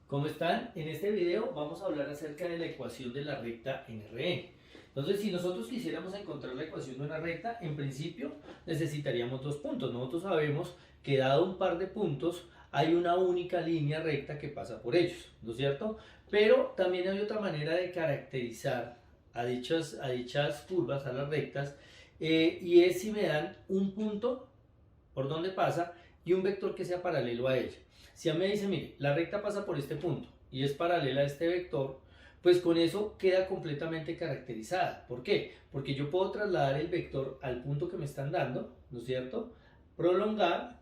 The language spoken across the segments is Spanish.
¿Cómo están? En este video vamos a hablar acerca de la ecuación de la recta en Rn. Entonces, si nosotros quisiéramos encontrar la ecuación de una recta, en principio necesitaríamos dos puntos. Nosotros sabemos que dado un par de puntos, hay una única línea recta que pasa por ellos, ¿no es cierto? Pero también hay otra manera de caracterizar a dichas curvas, a las rectas, y es si me dan un punto por donde pasa y un vector que sea paralelo a ella. Si a mí me dice, mire, la recta pasa por este punto y es paralela a este vector, pues con eso queda completamente caracterizada. ¿Por qué? Porque yo puedo trasladar el vector al punto que me están dando, ¿no es cierto? Prolongar,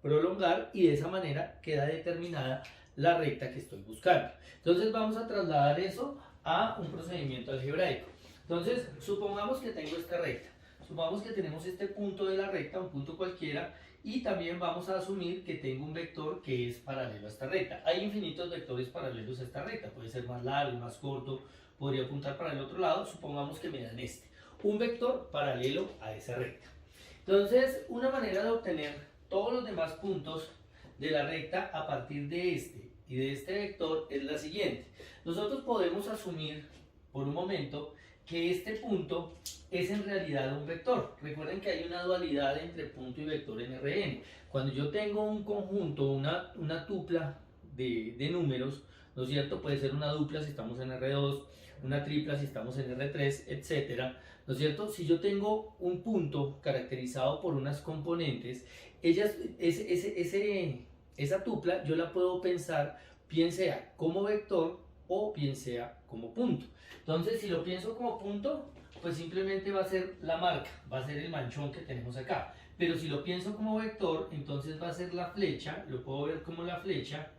prolongar y de esa manera queda determinada la recta que estoy buscando. Entonces vamos a trasladar eso a un procedimiento algebraico. Entonces, supongamos que tengo esta recta. Supongamos que tenemos este punto de la recta, un punto cualquiera, y también vamos a asumir que tengo un vector que es paralelo a esta recta. Hay infinitos vectores paralelos a esta recta, puede ser más largo, más corto, podría apuntar para el otro lado, supongamos que me dan este. Un vector paralelo a esa recta. Entonces, una manera de obtener todos los demás puntos de la recta a partir de este y de este vector es la siguiente. Nosotros podemos asumir por un momento que este punto es en realidad un vector. Recuerden que hay una dualidad entre punto y vector en Rn. Cuando yo tengo un conjunto, una tupla de números, ¿no es cierto? Puede ser una dupla si estamos en R2, una tripla si estamos en R3, etcétera, ¿no es cierto? Si yo tengo un punto caracterizado por unas componentes, esa tupla yo la puedo pensar bien sea como vector o bien sea como punto. Entonces, si lo pienso como punto, pues simplemente va a ser la marca, va a ser el manchón que tenemos acá. Pero si lo pienso como vector, entonces va a ser la flecha, lo puedo ver como la flecha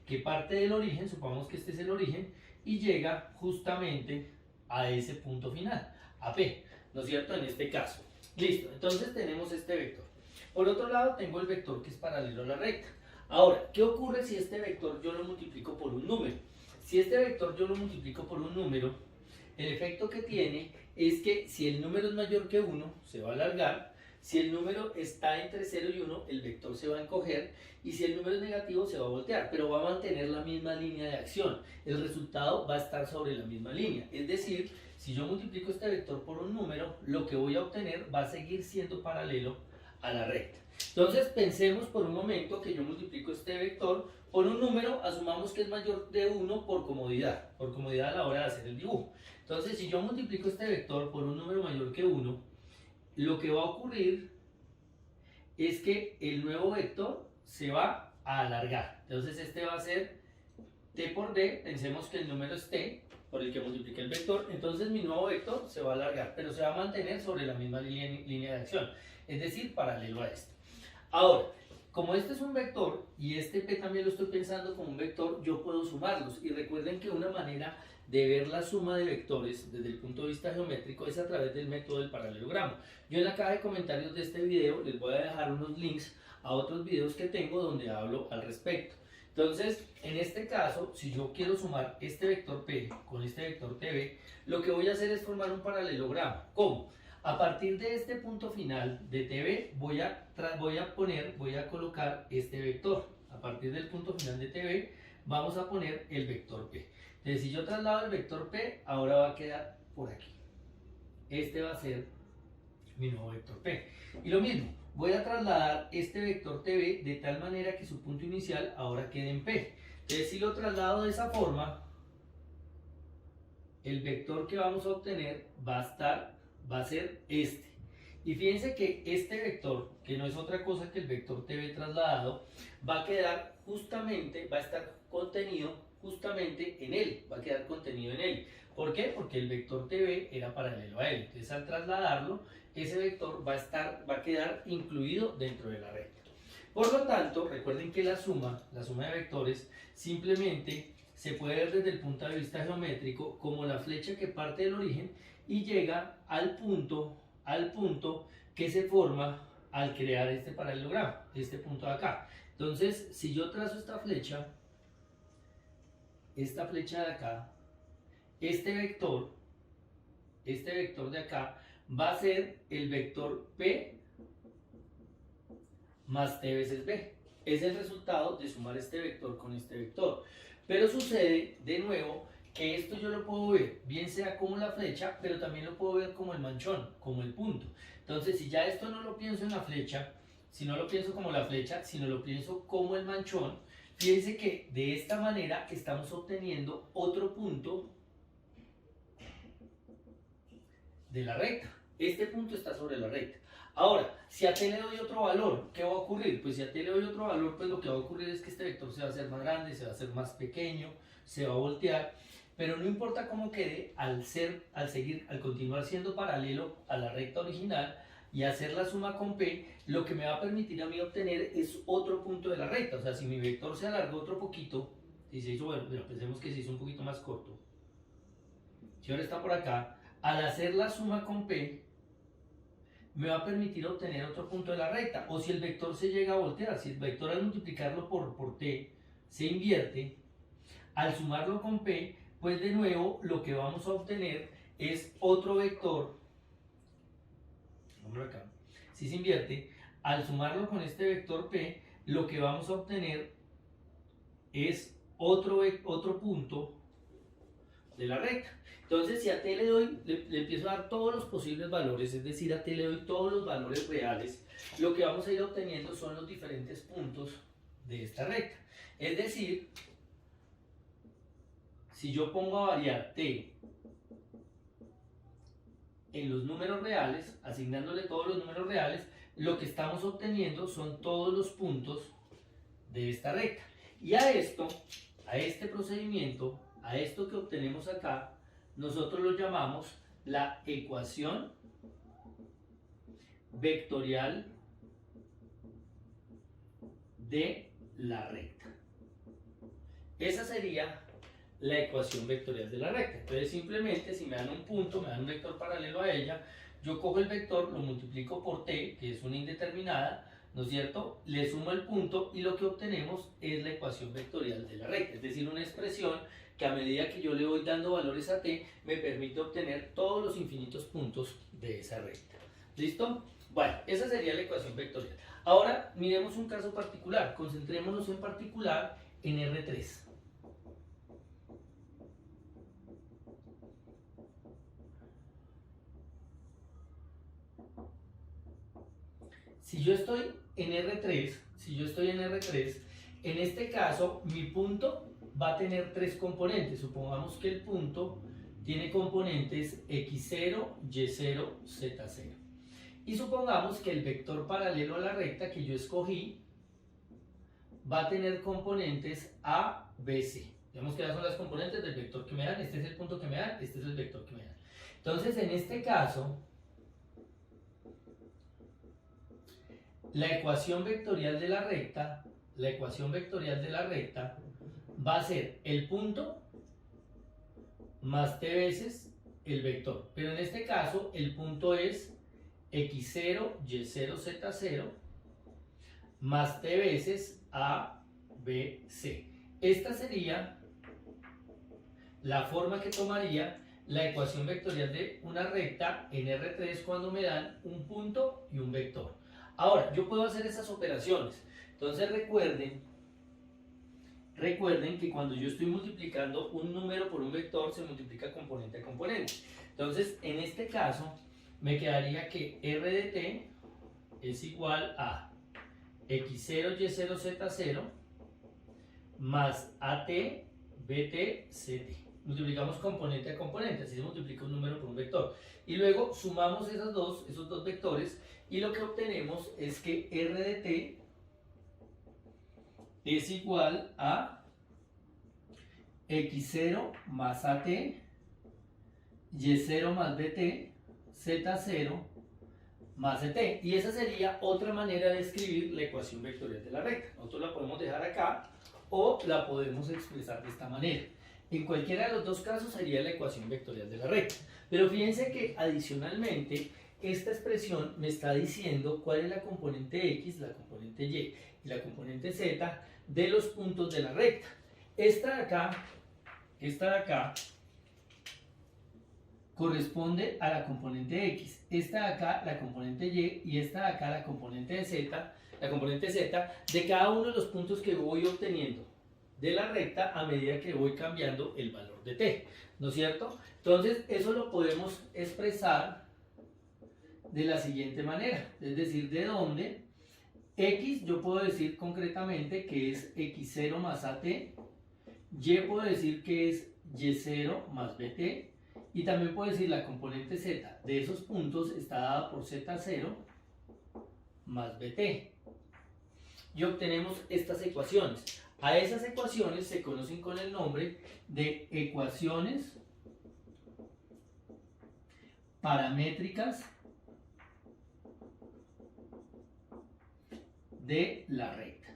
que parte del origen, supongamos que este es el origen, y llega justamente a ese punto final, a P, ¿no es cierto? En este caso. Listo, entonces tenemos este vector. Por otro lado, tengo el vector que es paralelo a la recta. Ahora, ¿qué ocurre si este vector yo lo multiplico por un número? Si este vector yo lo multiplico por un número, el efecto que tiene es que si el número es mayor que 1, se va a alargar. Si el número está entre 0 y 1, el vector se va a encoger. Y si el número es negativo, se va a voltear. Pero va a mantener la misma línea de acción. El resultado va a estar sobre la misma línea. Es decir, si yo multiplico este vector por un número, lo que voy a obtener va a seguir siendo paralelo a la recta. Entonces pensemos por un momento que yo multiplico este vector por un número, asumamos que es mayor de 1 por comodidad a la hora de hacer el dibujo. Entonces, si yo multiplico este vector por un número mayor que 1, lo que va a ocurrir es que el nuevo vector se va a alargar. Entonces, este va a ser t por d, pensemos que el número es t, por el que multiplique el vector, entonces mi nuevo vector se va a alargar, pero se va a mantener sobre la misma línea de acción, es decir, paralelo a este. Ahora, como este es un vector y este p también lo estoy pensando como un vector, yo puedo sumarlos. Y recuerden que una manera de ver la suma de vectores desde el punto de vista geométrico es a través del método del paralelogramo. Yo en la caja de comentarios de este video les voy a dejar unos links a otros videos que tengo donde hablo al respecto. Entonces, en este caso, si yo quiero sumar este vector p con este vector tb, lo que voy a hacer es formar un paralelogramo. ¿Cómo? A partir de este punto final de TV voy a colocar este vector. A partir del punto final de TV vamos a poner el vector P. Entonces, si yo traslado el vector P, ahora va a quedar por aquí. Este va a ser mi nuevo vector P. Y lo mismo, voy a trasladar este vector TV de tal manera que su punto inicial ahora quede en P. Entonces, si lo traslado de esa forma, el vector que vamos a obtener va a ser este. Y fíjense que este vector, que no es otra cosa que el vector TV trasladado, va a quedar justamente, va a estar contenido justamente en él, va a quedar contenido en él. ¿Por qué? Porque el vector TV era paralelo a él. Entonces, al trasladarlo, ese vector va a quedar incluido dentro de la recta. Por lo tanto, recuerden que la suma de vectores, simplemente se puede ver desde el punto de vista geométrico como la flecha que parte del origen y llega al punto que se forma al crear este paralelogramo, este punto de acá. Entonces, si yo trazo esta flecha de acá, este vector de acá va a ser el vector P más t veces b. Es el resultado de sumar este vector con este vector. Pero sucede, de nuevo, que esto yo lo puedo ver, bien sea como la flecha, pero también lo puedo ver como el manchón, como el punto. Entonces, si ya esto no lo pienso en la flecha, si no lo pienso como la flecha, sino lo pienso como el manchón, fíjense que de esta manera estamos obteniendo otro punto de la recta. Este punto está sobre la recta. Ahora, si a t le doy otro valor, ¿qué va a ocurrir? Pues si a t le doy otro valor, pues lo que va a ocurrir es que este vector se va a hacer más grande, se va a hacer más pequeño, se va a voltear, pero no importa cómo quede, al continuar siendo paralelo a la recta original y hacer la suma con p, lo que me va a permitir a mí obtener es otro punto de la recta. O sea, si mi vector se alargó otro poquito, y se hizo, bueno, pensemos que se hizo un poquito más corto, si ahora está por acá, al hacer la suma con p, me va a permitir obtener otro punto de la recta. O si el vector se llega a voltear, si el vector al multiplicarlo por t se invierte, al sumarlo con p, pues de nuevo lo que vamos a obtener es otro vector. Vamos acá. Si se invierte, al sumarlo con este vector p, lo que vamos a obtener es otro punto de la recta. Entonces, si a t le doy, le empiezo a dar todos los posibles valores, es decir, a t le doy todos los valores reales, lo que vamos a ir obteniendo son los diferentes puntos de esta recta. Es decir, si yo pongo a variar t en los números reales, asignándole todos los números reales, lo que estamos obteniendo son todos los puntos de esta recta. Y a esto, a este procedimiento, a esto que obtenemos acá, nosotros lo llamamos la ecuación vectorial de la recta. Esa sería la ecuación vectorial de la recta. Entonces simplemente si me dan un punto, me dan un vector paralelo a ella, yo cojo el vector, lo multiplico por t, que es una indeterminada, ¿no es cierto? Le sumo el punto y lo que obtenemos es la ecuación vectorial de la recta, es decir, una expresión que a medida que yo le voy dando valores a t, me permite obtener todos los infinitos puntos de esa recta. ¿Listo? Bueno, esa sería la ecuación vectorial. Ahora miremos un caso particular, concentrémonos en particular en R3. Si yo estoy en R3, en este caso mi punto va a tener tres componentes. Supongamos que el punto tiene componentes x0, y0, z0. Y supongamos que el vector paralelo a la recta que yo escogí va a tener componentes a, b, c. Digamos que ya son las componentes del vector que me dan. Este es el punto que me dan, este es el vector que me dan. Entonces, en este caso, la ecuación vectorial de la recta va a ser el punto más t veces el vector. Pero en este caso el punto es x0, y0, z0 más t veces a, b, c. Esta sería la forma que tomaría la ecuación vectorial de una recta en R3 cuando me dan un punto y un vector. Ahora, yo puedo hacer esas operaciones. Entonces recuerden que cuando yo estoy multiplicando un número por un vector, se multiplica componente a componente. Entonces, en este caso, me quedaría que R de t es igual a x0, y0, z0 más at, bt, ct. Multiplicamos componente a componente, así se multiplica un número por un vector. Y luego sumamos esos dos vectores y lo que obtenemos es que R de t es igual a x0 más at, y0 más bt, z0 más et. Y esa sería otra manera de escribir la ecuación vectorial de la recta. Nosotros la podemos dejar acá o la podemos expresar de esta manera. En cualquiera de los dos casos sería la ecuación vectorial de la recta. Pero fíjense que adicionalmente esta expresión me está diciendo cuál es la componente x, la componente y la componente z de los puntos de la recta. Esta de acá corresponde a la componente x, esta de acá la componente y esta de acá la componente z de cada uno de los puntos que voy obteniendo de la recta a medida que voy cambiando el valor de t, ¿no es cierto? Entonces eso lo podemos expresar de la siguiente manera, es decir, de donde x yo puedo decir concretamente que es x0 más at, y puedo decir que es y0 más bt, y también puedo decir la componente z de esos puntos está dada por z0 más bt. Y obtenemos estas ecuaciones. A esas ecuaciones se conocen con el nombre de ecuaciones paramétricas de la recta.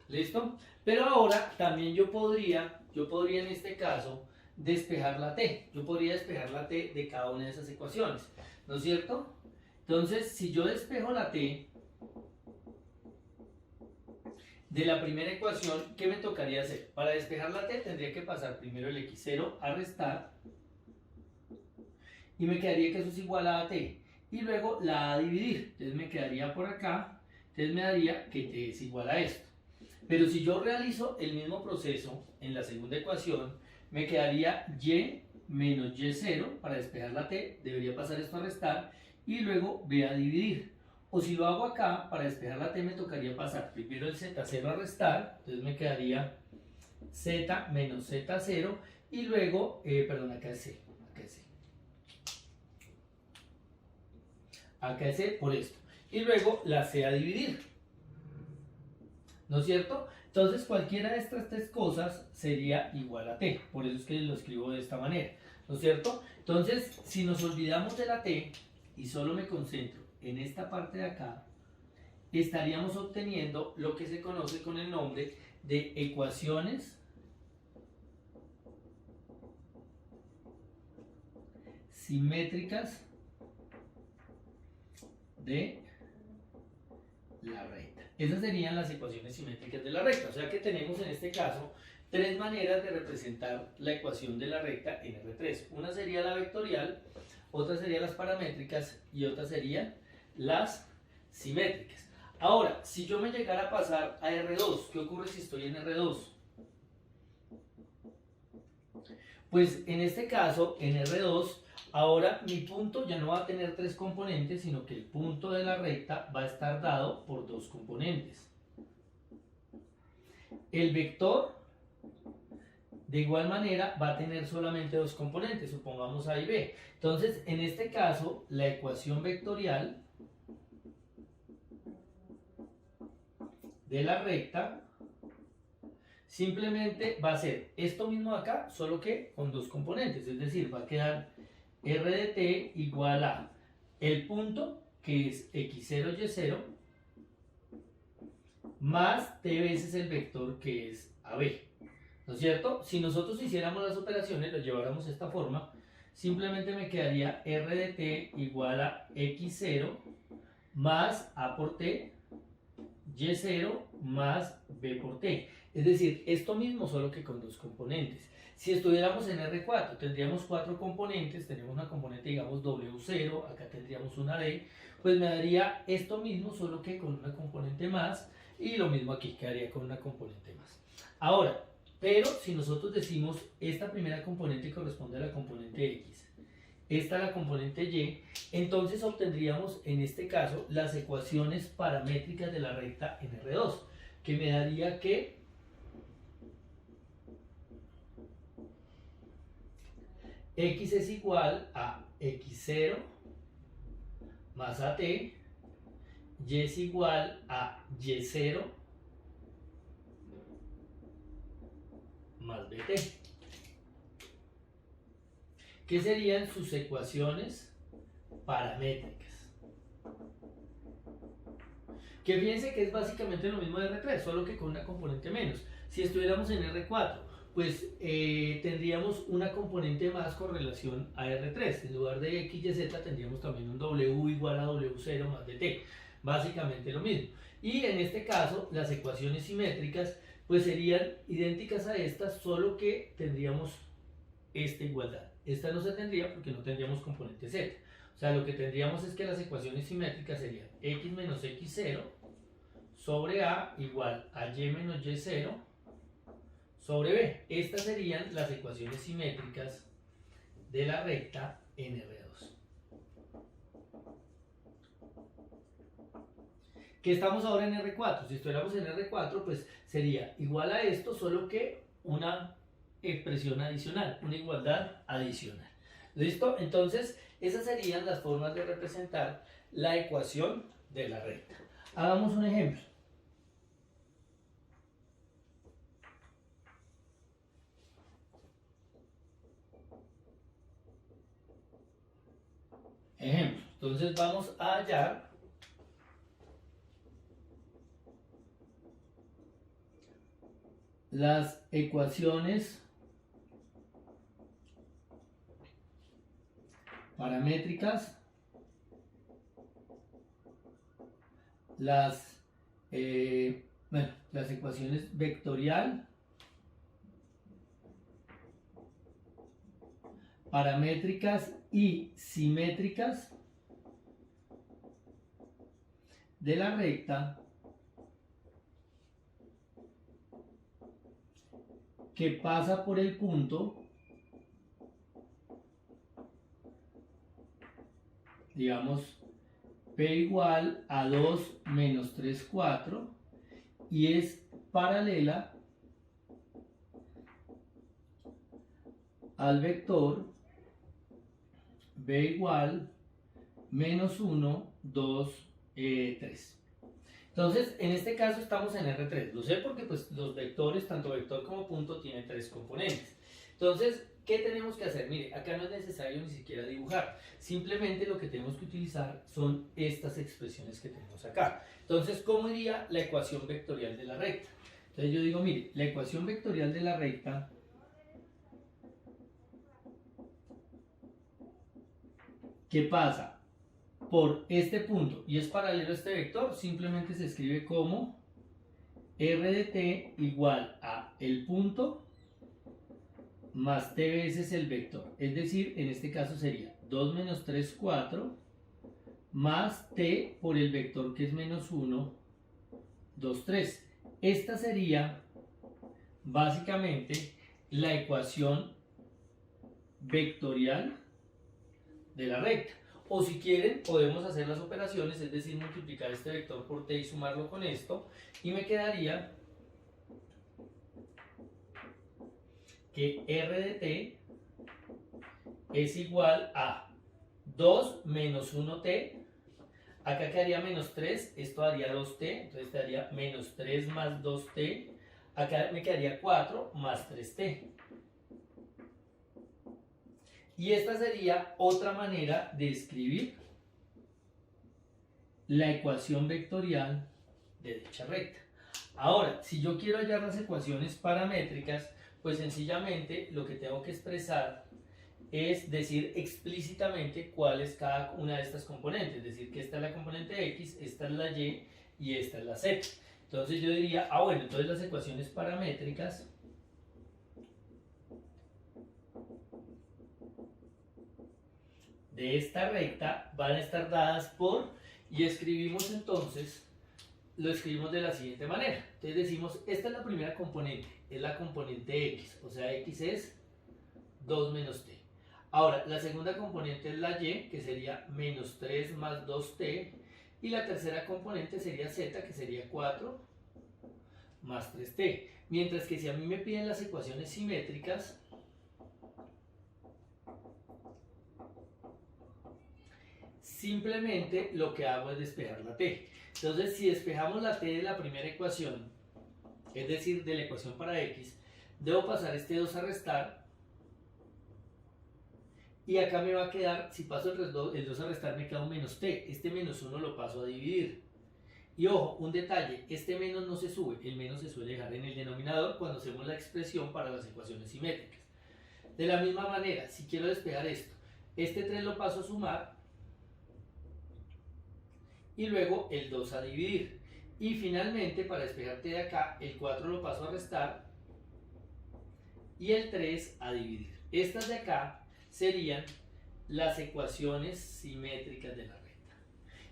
¿Listo? Pero ahora también yo podría en este caso despejar la t. Yo podría despejar la t de cada una de esas ecuaciones, ¿no es cierto? Entonces, si yo despejo la t de la primera ecuación, ¿qué me tocaría hacer? Para despejar la t tendría que pasar primero el x0 a restar, y me quedaría que eso es igual a t, y luego la a dividir, entonces me quedaría por acá, entonces me daría que t es igual a esto. Pero si yo realizo el mismo proceso en la segunda ecuación, me quedaría y menos y0, para despejar la t, debería pasar esto a restar, y luego b a dividir. O si lo hago acá, para despejar la t me tocaría pasar primero el z0 a restar, entonces me quedaría z menos z0, y luego, perdón, acá es c, acá es c por esto, y luego la c a dividir, ¿no es cierto? Entonces cualquiera de estas tres cosas sería igual a t, por eso es que lo escribo de esta manera, ¿no es cierto? Entonces, si nos olvidamos de la t y solo me concentro en esta parte de acá, estaríamos obteniendo lo que se conoce con el nombre de ecuaciones simétricas de la recta. Esas serían las ecuaciones simétricas de la recta. O sea que tenemos en este caso tres maneras de representar la ecuación de la recta en R3. Una sería la vectorial, otra sería las paramétricas y otra serían las simétricas. Ahora, si yo me llegara a pasar a R2, ¿qué ocurre si estoy en R2? Pues en este caso, en R2, ahora mi punto ya no va a tener tres componentes, sino que el punto de la recta va a estar dado por dos componentes. El vector, de igual manera, va a tener solamente dos componentes, supongamos A y B. Entonces, en este caso, la ecuación vectorial de la recta simplemente va a ser esto mismo de acá, solo que con dos componentes, es decir, va a quedar r de t igual a el punto, que es x0, y0, más t veces el vector, que es ab, ¿no es cierto? Si nosotros hiciéramos las operaciones, lo lleváramos de esta forma, simplemente me quedaría r de t igual a x0 más a por t, y0 más b por t. Es decir, esto mismo solo que con dos componentes. Si estuviéramos en R4, tendríamos cuatro componentes, tenemos una componente, digamos, W0, acá tendríamos una D, pues me daría esto mismo, solo que con una componente más, y lo mismo aquí, quedaría con una componente más. Ahora, pero si nosotros decimos, esta primera componente corresponde a la componente X, esta a la componente Y, entonces obtendríamos, en este caso, las ecuaciones paramétricas de la recta en R2, que me daría que X es igual a X0 más AT, Y es igual a Y0 más BT, que serían sus ecuaciones paramétricas. Que fíjense que es básicamente lo mismo de R3, solo que con una componente menos. Si estuviéramos en R4, pues tendríamos una componente más con relación a R3. En lugar de X, Y, Z tendríamos también un W igual a W0 más DT. Básicamente lo mismo. Y en este caso, las ecuaciones simétricas pues serían idénticas a estas, solo que tendríamos esta igualdad. Esta no se tendría porque no tendríamos componente Z. O sea, lo que tendríamos es que las ecuaciones simétricas serían X menos X0 sobre A igual a y menos y0 sobre B. Estas serían las ecuaciones simétricas de la recta en R2. ¿Qué estamos ahora en R4? Si estuviéramos en R4, pues sería igual a esto, solo que una expresión adicional, una igualdad adicional. ¿Listo? Entonces, esas serían las formas de representar la ecuación de la recta. Hagamos un ejemplo. Ejemplo. Entonces vamos a hallar las ecuaciones paramétricas, las ecuaciones vectorial, paramétricas y simétricas de la recta que pasa por el punto, digamos, P igual a 2 menos 3, 4, y es paralela al vector B igual menos 1, 2, 3. Entonces, en este caso estamos en R3. Lo sé porque pues, los vectores, tanto vector como punto, tienen 3 componentes. Entonces, ¿qué tenemos que hacer? Mire, acá no es necesario ni siquiera dibujar. Simplemente lo que tenemos que utilizar son estas expresiones que tenemos acá. Entonces, ¿cómo iría la ecuación vectorial de la recta? Entonces yo digo, mire, la ecuación vectorial de la recta que pasa por este punto y es paralelo a este vector, simplemente se escribe como r de t igual a el punto más t veces el vector. Es decir, en este caso sería 2 menos 3, 4 más t por el vector que es menos 1, 2, 3. Esta sería básicamente la ecuación vectorial de la recta. O si quieren, podemos hacer las operaciones, es decir, multiplicar este vector por t y sumarlo con esto, y me quedaría que r de t es igual a 2 menos 1t, acá quedaría menos 3, esto daría 2t, entonces daría menos 3 más 2t, acá me quedaría 4 más 3t. Y esta sería otra manera de escribir la ecuación vectorial de dicha recta. Ahora, si yo quiero hallar las ecuaciones paramétricas, pues sencillamente lo que tengo que expresar es decir explícitamente cuál es cada una de estas componentes. Es decir, que esta es la componente X, esta es la Y y esta es la Z. Entonces yo diría, bueno, entonces las ecuaciones paramétricas de esta recta van a estar dadas por, y escribimos entonces, lo escribimos de la siguiente manera. Entonces decimos, esta es la primera componente, es la componente X, o sea, X es 2 menos T. Ahora, la segunda componente es la Y, que sería menos 3 más 2T, y la tercera componente sería Z, que sería 4 más 3T. Mientras que si a mí me piden las ecuaciones simétricas, simplemente lo que hago es despejar la t. Entonces, si despejamos la t de la primera ecuación, es decir, de la ecuación para x, debo pasar este 2 a restar, y acá me va a quedar, si paso el 2 a restar, me queda un menos t. Este menos 1 lo paso a dividir. Y ojo, un detalle, este menos no se sube, el menos se suele dejar en el denominador cuando hacemos la expresión para las ecuaciones simétricas. De la misma manera, si quiero despejar esto, este 3 lo paso a sumar, y luego el 2 a dividir. Y finalmente, para despejarte de acá, el 4 lo paso a restar y el 3 a dividir. Estas de acá serían las ecuaciones simétricas de la recta.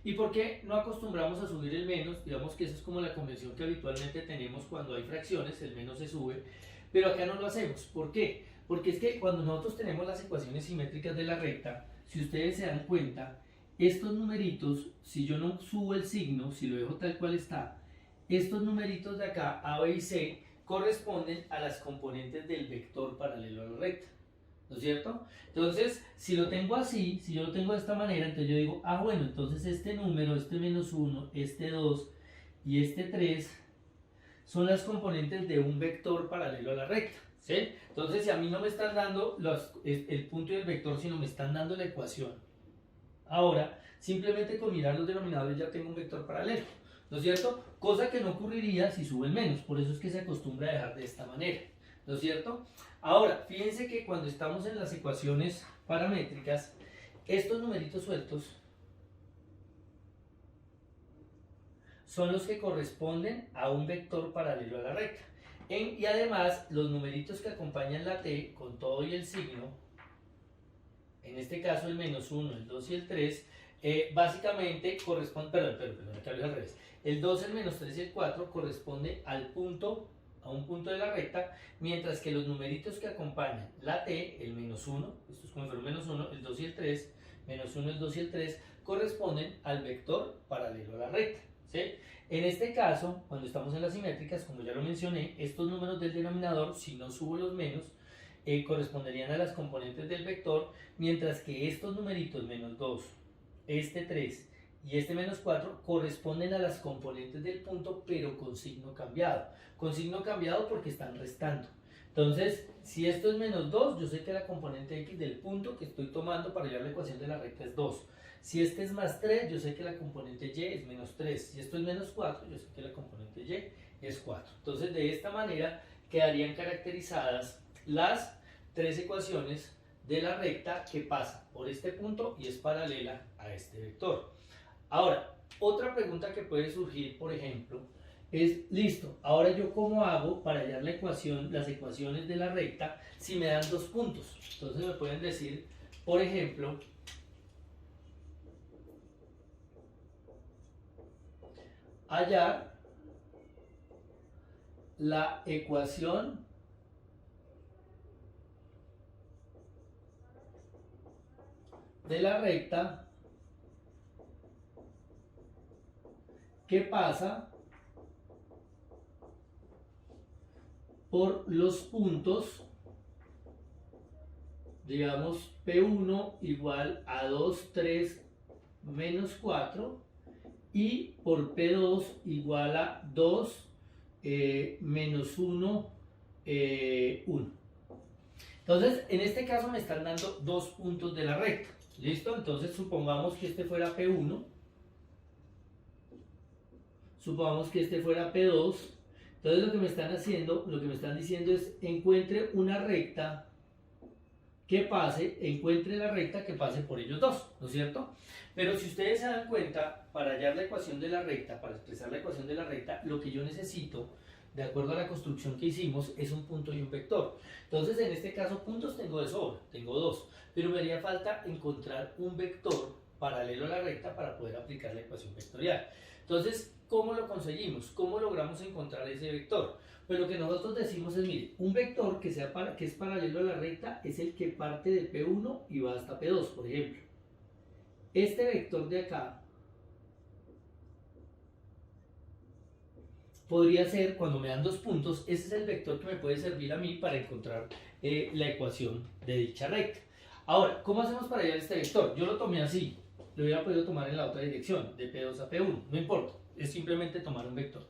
¿Y por qué no acostumbramos a subir el menos? Digamos que esa es como la convención que habitualmente tenemos cuando hay fracciones, el menos se sube, pero acá no lo hacemos. ¿Por qué? Porque es que cuando nosotros tenemos las ecuaciones simétricas de la recta, si ustedes se dan cuenta, estos numeritos, si yo no subo el signo, si lo dejo tal cual está, estos numeritos de acá, A, B y C, corresponden a las componentes del vector paralelo a la recta. ¿No es cierto? Entonces, si lo tengo así, si yo lo tengo de esta manera, entonces yo digo, ah, bueno, entonces este número, este menos 1, este 2 y este 3 son las componentes de un vector paralelo a la recta. ¿Sí? Entonces, si a mí no me están dando el punto y el vector, sino me están dando la ecuación, ahora, simplemente con mirar los denominadores ya tengo un vector paralelo. ¿No es cierto? Cosa que no ocurriría si sube el menos, por eso es que se acostumbra a dejar de esta manera. ¿No es cierto? Ahora, fíjense que cuando estamos en las ecuaciones paramétricas, estos numeritos sueltos son los que corresponden a un vector paralelo a la recta. Y además, los numeritos que acompañan la t con todo y el signo, en este caso el menos 1, el 2 y el 3, básicamente corresponden, perdón, acá lo al revés. El 2, el menos 3 y el 4 corresponde al punto, a un punto de la recta, mientras que los numeritos que acompañan la t, el menos 1, esto es como si fuera un menos 1, el 2 y el 3, menos 1, el 2 y el 3, corresponden al vector paralelo a la recta. ¿Sí? En este caso, cuando estamos en las simétricas, como ya lo mencioné, estos números del denominador, si no subo los menos, corresponderían a las componentes del vector, mientras que estos numeritos, menos 2, este 3 y este menos 4, corresponden a las componentes del punto, pero con signo cambiado. Con signo cambiado porque están restando. Entonces, si esto es menos 2, yo sé que la componente x del punto que estoy tomando para hallar la ecuación de la recta es 2. Si este es más 3, yo sé que la componente y es menos 3. Si esto es menos 4, yo sé que la componente y es 4. Entonces, de esta manera quedarían caracterizadas las tres ecuaciones de la recta que pasa por este punto y es paralela a este vector. Ahora, otra pregunta que puede surgir, por ejemplo, es, listo, ahora yo cómo hago para hallar la ecuación, las ecuaciones de la recta si me dan dos puntos. Entonces me pueden decir, por ejemplo, hallar la ecuación de la recta que pasa por los puntos, digamos, P1 igual a 2, 3, menos 4 y por P2 igual a 2, menos 1, 1. Entonces, en este caso me están dando dos puntos de la recta. ¿Listo? Entonces, supongamos que este fuera P1. Supongamos que este fuera P2. Entonces, lo que me están haciendo, lo que me están diciendo es, encuentre una recta que pase, encuentre la recta que pase por ellos dos, ¿no es cierto? Pero si ustedes se dan cuenta, para hallar la ecuación de la recta, para expresar la ecuación de la recta, lo que yo necesito, de acuerdo a la construcción que hicimos, es un punto y un vector. Entonces, en este caso, puntos tengo de sobra, tengo dos, pero me haría falta encontrar un vector paralelo a la recta para poder aplicar la ecuación vectorial. Entonces, ¿cómo lo conseguimos? ¿Cómo logramos encontrar ese vector? Pues lo que nosotros decimos es, mire, un vector que es paralelo a la recta es el que parte de P1 y va hasta P2, por ejemplo. Este vector de acá podría ser, cuando me dan dos puntos, ese es el vector que me puede servir a mí para encontrar la ecuación de dicha recta. Ahora, ¿cómo hacemos para hallar este vector? Yo lo tomé así, lo hubiera podido tomar en la otra dirección, de P2 a P1, no importa, es simplemente tomar un vector.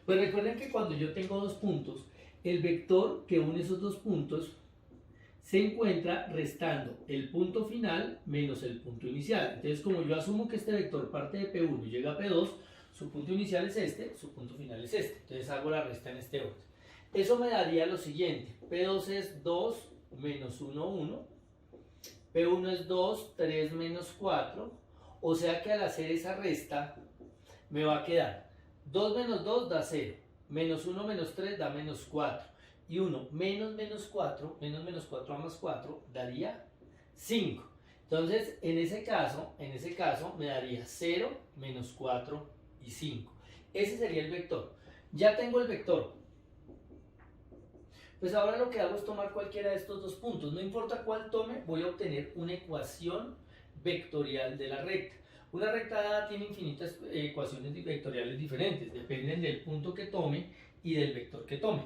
Pues recuerden que cuando yo tengo dos puntos, el vector que une esos dos puntos se encuentra restando el punto final menos el punto inicial. Entonces, como yo asumo que este vector parte de P1 y llega a P2, su punto inicial es este, su punto final es este. Entonces hago la resta en este orden. Eso me daría lo siguiente. P2 es 2 menos 1, 1. P1 es 2, 3 menos 4. O sea que al hacer esa resta me va a quedar 2 menos 2 da 0, menos 1 menos 3 da menos 4, y 1 menos menos 4 a más 4 daría 5. Entonces, en ese caso me daría 0, menos 4 y 5. Ese sería el vector. Ya tengo el vector. Pues ahora lo que hago es tomar cualquiera de estos dos puntos. No importa cuál tome, voy a obtener una ecuación vectorial de la recta. Una recta dada tiene infinitas ecuaciones vectoriales diferentes. Dependen del punto que tome y del vector que tome.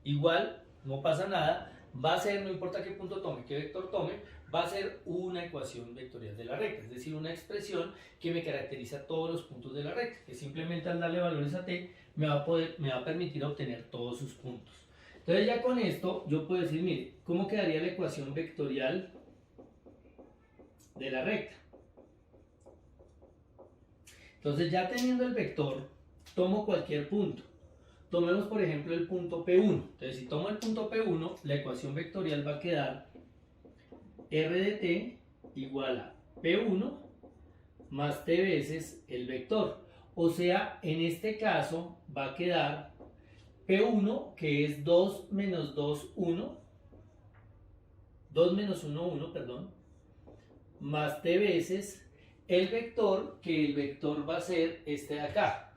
Igual, no pasa nada. Va a ser, no importa qué punto tome, qué vector tome, va a ser una ecuación vectorial de la recta, es decir, una expresión que me caracteriza todos los puntos de la recta, que simplemente al darle valores a t me va a permitir obtener todos sus puntos. Entonces ya con esto yo puedo decir, mire, ¿cómo quedaría la ecuación vectorial de la recta? Entonces ya teniendo el vector, tomo cualquier punto. Tomemos por ejemplo el punto P1. Entonces si tomo el punto P1, la ecuación vectorial va a quedar R de t igual a P1 más t veces el vector. O sea, en este caso va a quedar P1, que es 2 menos 2, 1. 2 menos 1, 1, perdón. Más t veces el vector, que el vector va a ser este de acá.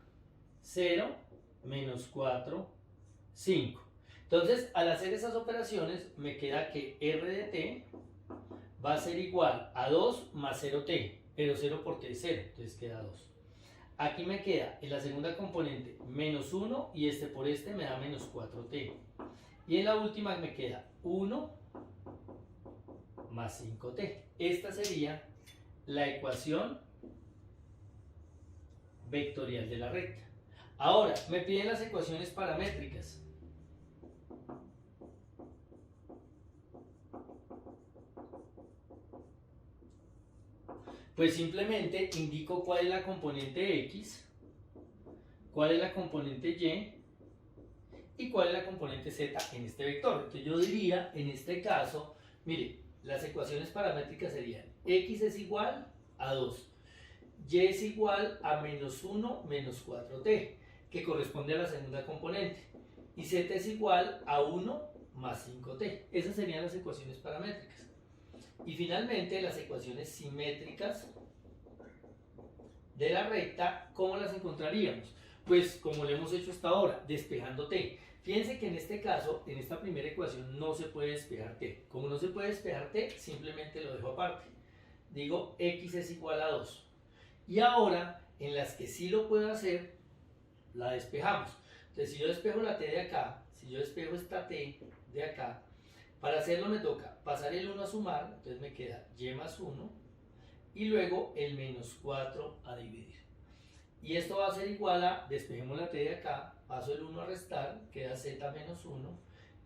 0, menos 4, 5. Entonces, al hacer esas operaciones, me queda que R de t va a ser igual a 2 más 0t, pero 0 por t es 0, entonces queda 2. Aquí me queda en la segunda componente menos 1 y este por este me da menos 4t. Y en la última me queda 1 más 5t. Esta sería la ecuación vectorial de la recta. Ahora, me piden las ecuaciones paramétricas. Pues simplemente indico cuál es la componente x, cuál es la componente y y cuál es la componente z en este vector. Entonces yo diría, en este caso, mire, las ecuaciones paramétricas serían x es igual a 2, y es igual a menos 1 menos 4t, que corresponde a la segunda componente, y z es igual a 1 más 5t. Esas serían las ecuaciones paramétricas. Y finalmente las ecuaciones simétricas de la recta, ¿cómo las encontraríamos? Pues como lo hemos hecho hasta ahora, despejando t. Fíjense que en este caso, en esta primera ecuación no se puede despejar t. Como no se puede despejar t, simplemente lo dejo aparte. Digo x es igual a 2. Y ahora, en las que sí lo puedo hacer, la despejamos. Entonces si yo despejo la t de acá, si yo despejo esta t de acá, para hacerlo me toca pasar el 1 a sumar, entonces me queda y más 1, y luego el menos 4 a dividir. Y esto va a ser igual a, despejemos la t de acá, paso el 1 a restar, queda z menos 1,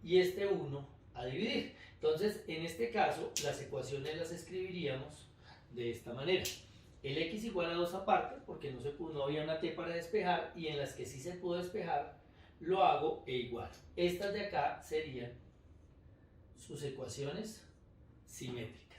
y este 1 a dividir. Entonces, en este caso, las ecuaciones las escribiríamos de esta manera. El x igual a 2 aparte, porque no había una t para despejar, y en las que sí se pudo despejar, lo hago e igual. Estas de acá serían sus ecuaciones simétricas.